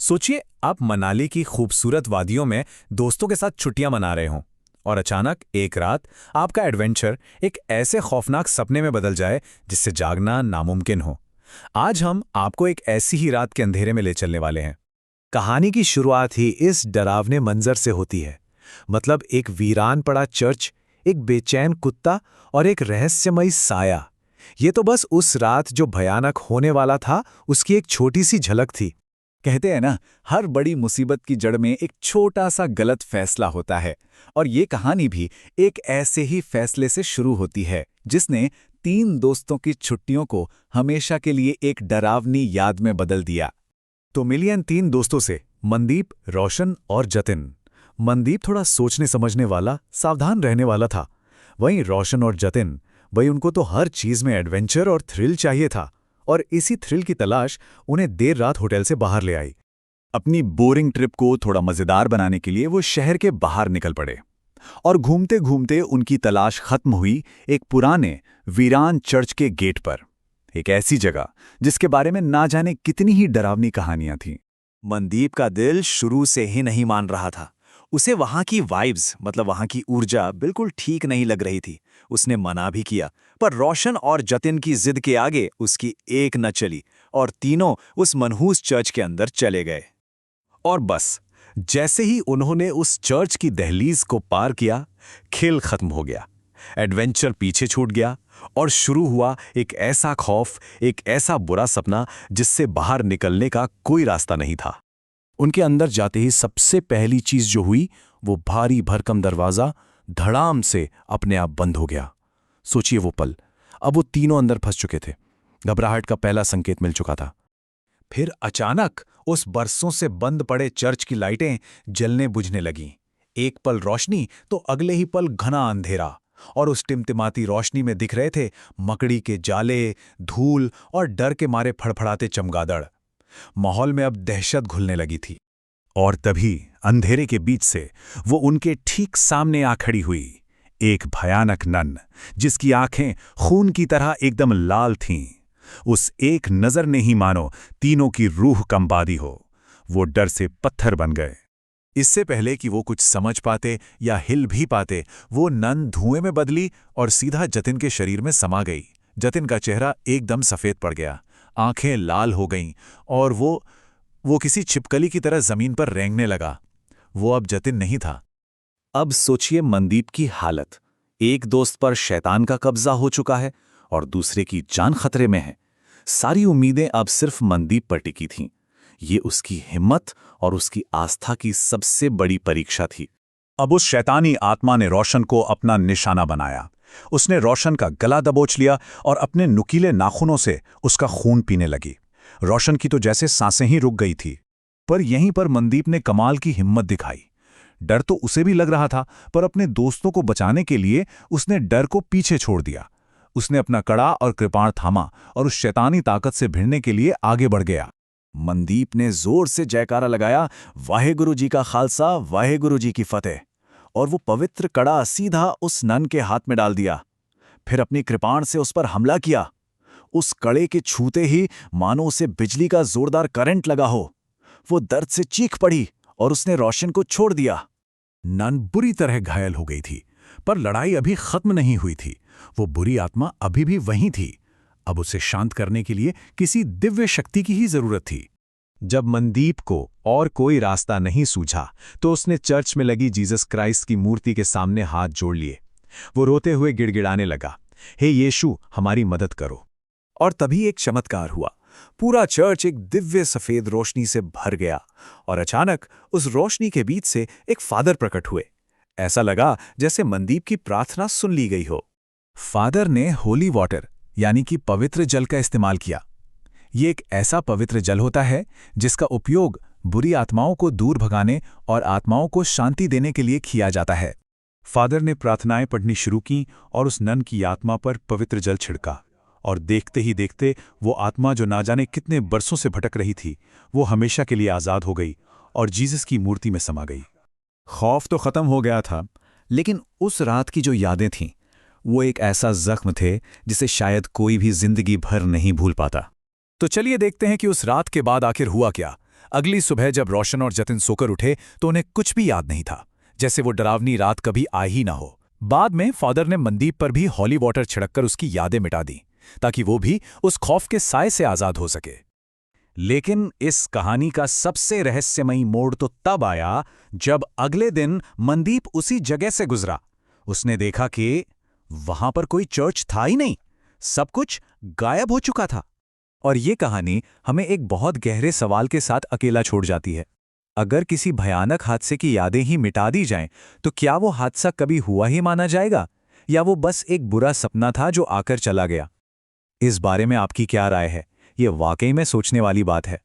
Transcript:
सोचिए आप मनाली की खूबसूरत वादियों में दोस्तों के साथ छुट्टियां मना रहे हों और अचानक एक रात आपका एडवेंचर एक ऐसे खौफनाक सपने में बदल जाए जिससे जागना नामुमकिन हो। आज हम आपको एक ऐसी ही रात के अंधेरे में ले चलने वाले हैं। कहानी की शुरुआत ही इस डरावने मंजर से होती है। मतलब एक वीरान पड़ा चर्च, एक बेचैन कुत्ता और एक रहस्यमयी साया। ये तो बस उस रात जो भयानक होने वाला था उसकी एक छोटी सी झलक थी। कहते हैं ना, हर बड़ी मुसीबत की जड़ में एक छोटा सा गलत फैसला होता है। और ये कहानी भी एक ऐसे ही फैसले से शुरू होती है जिसने 3 दोस्तों की छुट्टियों को हमेशा के लिए एक डरावनी याद में बदल दिया। तो मिलिए इन 3 दोस्तों से, मनदीप, रोशन और जतिन। मनदीप थोड़ा सोचने समझने वाला, सावधान रहने वाला था। वहीं रोशन और जतिन, वहीं उनको तो हर चीज में एडवेंचर और थ्रिल चाहिए था। और इसी थ्रिल की तलाश उन्हें देर रात होटल से बाहर ले आई। अपनी बोरिंग ट्रिप को थोड़ा मजेदार बनाने के लिए वो शहर के बाहर निकल पड़े। और घूमते घूमते उनकी तलाश खत्म हुई एक पुराने वीरान चर्च के गेट पर। एक ऐसी जगह जिसके बारे में ना जाने कितनी ही डरावनी कहानियां थीं। मनदीप का दिल शुरू से ही नहीं मान रहा था। उसे वहां की वाइब्स, मतलब वहां की ऊर्जा बिल्कुल ठीक नहीं लग रही थी। उसने मना भी किया, पर रोशन और जतिन की जिद के आगे उसकी एक न चली और तीनों उस मनहूस चर्च के अंदर चले गए। और बस जैसे ही उन्होंने उस चर्च की दहलीज को पार किया, खेल खत्म हो गया। एडवेंचर पीछे छूट गया और शुरू हुआ एक ऐसा खौफ, एक ऐसा बुरा सपना जिससे बाहर निकलने का कोई रास्ता नहीं था। उनके अंदर जाते ही सबसे पहली चीज जो हुई वो भारी भरकम दरवाजा धड़ाम से अपने आप बंद हो गया। सोचिए वो पल, अब वो तीनों अंदर फंस चुके थे। घबराहट का पहला संकेत मिल चुका था। फिर अचानक उस बरसों से बंद पड़े चर्च की लाइटें जलने बुझने लगीं। एक पल रोशनी तो अगले ही पल घना अंधेरा। और उस टिमटिमाती रोशनी में दिख रहे थे मकड़ी के जाले, धूल और डर के मारे फड़फड़ाते चमगादड़। माहौल में अब दहशत घुलने लगी थी। और तभी अंधेरे के बीच से वो उनके ठीक सामने आ खड़ी हुई, एक भयानक नन जिसकी आंखें खून की तरह एकदम लाल थीं। उस एक नजर ने ही मानो तीनों की रूह कंपा दी हो। वो डर से पत्थर बन गए। इससे पहले कि वो कुछ समझ पाते या हिल भी पाते, वो नन धुएं में बदली और सीधा जतिन के शरीर में समा गई। जतिन का चेहरा एकदम सफेद पड़ गया, आंखें लाल हो गईं और वो किसी छिपकली की तरह जमीन पर रेंगने लगा। वो अब जतिन नहीं था। अब सोचिए मनदीप की हालत। एक दोस्त पर शैतान का कब्जा हो चुका है और दूसरे की जान खतरे में है। सारी उम्मीदें अब सिर्फ मनदीप पर टिकी थीं। ये उसकी हिम्मत और उसकी आस्था की सबसे बड़ी परीक्षा थी। अब उस शैतानी आत्मा ने रोशन को अपना निशाना बनाया। उसने रोशन का गला दबोच लिया और अपने नुकीले नाखूनों से उसका खून पीने लगी। रोशन की तो जैसे सांसें ही रुक गई थी। पर यहीं पर मनदीप ने कमाल की हिम्मत दिखाई। डर तो उसे भी लग रहा था, पर अपने दोस्तों को बचाने के लिए उसने डर को पीछे छोड़ दिया। उसने अपना कड़ा और कृपाण थामा और उस शैतानी ताकत से भिड़ने के लिए आगे बढ़ गया। मनदीप ने जोर से जयकारा लगाया, वाहेगुरु जी का खालसा, वाहेगुरु जी की फतेह। और वो पवित्र कड़ा सीधा उस नन के हाथ में डाल दिया। फिर अपनी कृपाण से उस पर हमला किया। उस कड़े के छूते ही मानो उसे बिजली का जोरदार करंट लगा हो। वो दर्द से चीख पड़ी और उसने रोशन को छोड़ दिया। नन बुरी तरह घायल हो गई थी, पर लड़ाई अभी खत्म नहीं हुई थी। वो बुरी आत्मा अभी भी वहीं थी। अब उसे शांत करने के लिए किसी दिव्य शक्ति की ही जरूरत थी। जब मनदीप को और कोई रास्ता नहीं सूझा तो उसने चर्च में लगी जीसस क्राइस्ट की मूर्ति के सामने हाथ जोड़ लिए। वो रोते हुए गिड़गिड़ाने लगा, हे यीशु, हमारी मदद करो। और तभी एक चमत्कार हुआ। पूरा चर्च एक दिव्य सफेद रोशनी से भर गया और अचानक उस रोशनी के बीच से एक फादर प्रकट हुए। ऐसा लगा जैसे मनदीप की प्रार्थना सुन ली गई हो। फादर ने होली वाटर यानी कि पवित्र जल का इस्तेमाल किया। ये एक ऐसा पवित्र जल होता है जिसका उपयोग बुरी आत्माओं को दूर भगाने और आत्माओं को शांति देने के लिए किया जाता है। फादर ने प्रार्थनाएं पढ़नी शुरू की और उस नन की आत्मा पर पवित्र जल छिड़का। और देखते ही देखते वो आत्मा जो ना जाने कितने बरसों से भटक रही थी, वो हमेशा के लिए आज़ाद हो गई और जीसस की मूर्ति में समा गई। खौफ तो खत्म हो गया था, लेकिन उस रात की जो यादें थीं, वो एक ऐसा जख्म थे जिसे शायद कोई भी जिंदगी भर नहीं भूल पाता। तो चलिए देखते हैं कि उस रात के बाद आखिर हुआ क्या। अगली सुबह जब रोशन और जतिन सोकर उठे तो उन्हें कुछ भी याद नहीं था, जैसे वो डरावनी रात कभी आई ही ना हो। बाद में फादर ने मनदीप पर भी हॉली वाटर छिड़ककर उसकी यादें मिटा दी, ताकि वो भी उस खौफ के साए से आजाद हो सके। लेकिन इस कहानी का सबसे रहस्यमयी मोड़ तो तब आया जब अगले दिन मनदीप उसी जगह से गुजरा। उसने देखा कि वहां पर कोई चर्च था ही नहीं, सब कुछ गायब हो चुका था। और ये कहानी हमें एक बहुत गहरे सवाल के साथ अकेला छोड़ जाती है। अगर किसी भयानक हादसे की यादें ही मिटा दी जाएं, तो क्या वो हादसा कभी हुआ ही माना जाएगा, या वो बस एक बुरा सपना था जो आकर चला गया? इस बारे में आपकी क्या राय है? ये वाकई में सोचने वाली बात है।